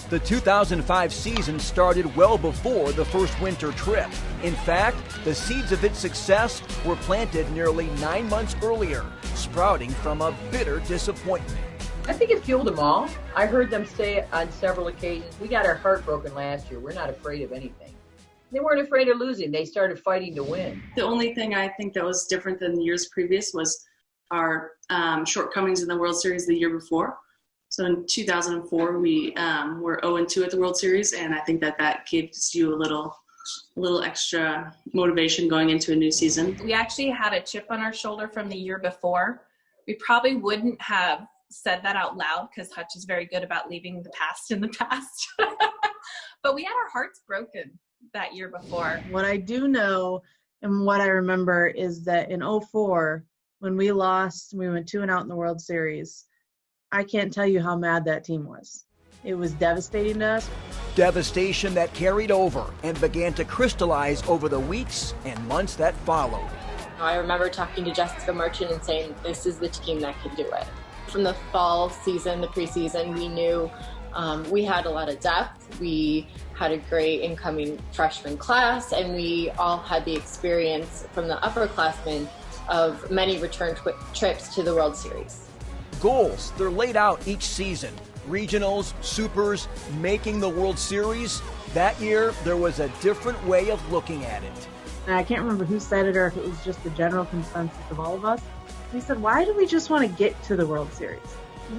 The 2005 season started well before the first winter trip. In fact, the seeds of its success were planted nearly 9 months earlier, sprouting from a bitter disappointment. I think it fueled them all. I heard them say on several occasions, "We got our heart broken last year. We're not afraid of anything." They weren't afraid of losing. They started fighting to win. The only thing I think that was different than the years previous was our shortcomings in the World Series the year before. So in 2004, we were 0-2 at the World Series, and I think that gives you a little extra motivation going into a new season. We actually had a chip on our shoulder from the year before. We probably wouldn't have said that out loud because Hutch is very good about leaving the past in the past. But we had our hearts broken that year before. What I do know and what I remember is that in 2004, when we lost, we went 2-0 in the World Series. I can't tell you how mad that team was. It was devastating to us. Devastation that carried over and began to crystallize over the weeks and months that followed. I remember talking to Jessica Merchant and saying, this is the team that can do it. From the fall season, the preseason, we knew we had a lot of depth. We had a great incoming freshman class, and we all had the experience from the upperclassmen of many return trips to the World Series. Goals, they're laid out each season. Regionals, supers, making the World Series. That year, there was a different way of looking at it. And I can't remember who said it or if it was just the general consensus of all of us. We said, why do we just want to get to the World Series?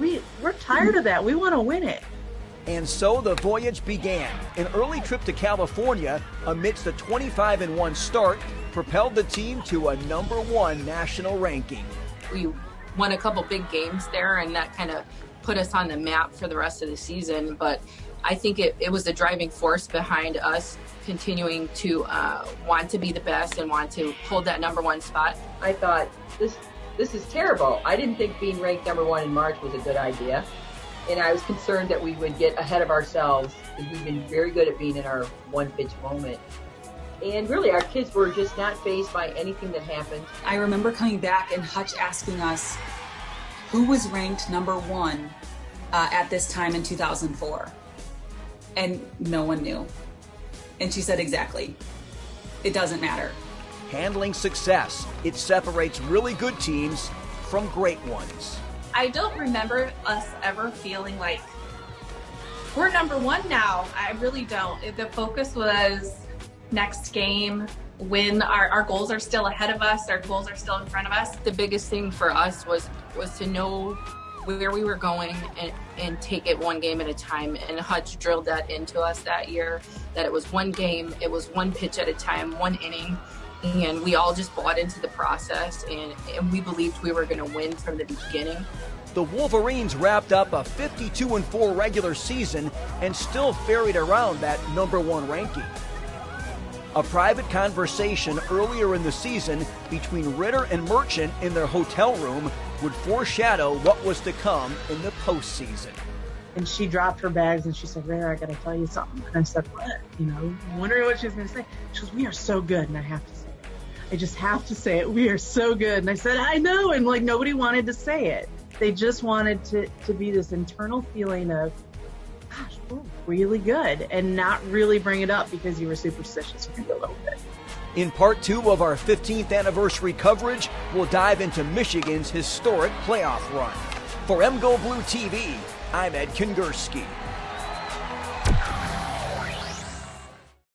We're tired of that. We want to win it. And so the voyage began. An early trip to California amidst a 25-1 start propelled the team to a #1 national ranking. We won a couple big games there, and that kind of put us on the map for the rest of the season. But I think it was the driving force behind us continuing to want to be the best and want to hold that #1 spot. I thought, this is terrible. I didn't think being ranked #1 in March was a good idea. And I was concerned that we would get ahead of ourselves because we've been very good at being in our one-pitch moment. And really, our kids were just not fazed by anything that happened. I remember coming back and Hutch asking us who was ranked #1 at this time in 2004. And no one knew. And she said, exactly. It doesn't matter. Handling success, it separates really good teams from great ones. I don't remember us ever feeling like we're #1 now. I really don't. The focus was next game, win. Our goals are still ahead of us. Our goals are still in front of us. The biggest thing for us was to know where we were going and take it one game at a time. And Hutch drilled that into us that year, that it was one game, it was one pitch at a time, one inning. And we all just bought into the process, and we believed we were going to win from the beginning. The Wolverines wrapped up a 52-4 regular season and still ferried around that #1 ranking. A private conversation earlier in the season between Ritter and Merchant in their hotel room would foreshadow what was to come in the postseason. And she dropped her bags and she said, Ritter, I got to tell you something. And I said, what? Wondering what she was going to say. She goes, we are so good. And I have to say it. I just have to say it. We are so good. And I said, I know. And nobody wanted to say it. They just wanted to be this internal feeling of, gosh, we're really good, and not really bring it up because you were superstitious maybe a little bit. In part 2 of our 15th anniversary coverage, we'll dive into Michigan's historic playoff run. For MGO Blue TV, I'm Ed Kingersky.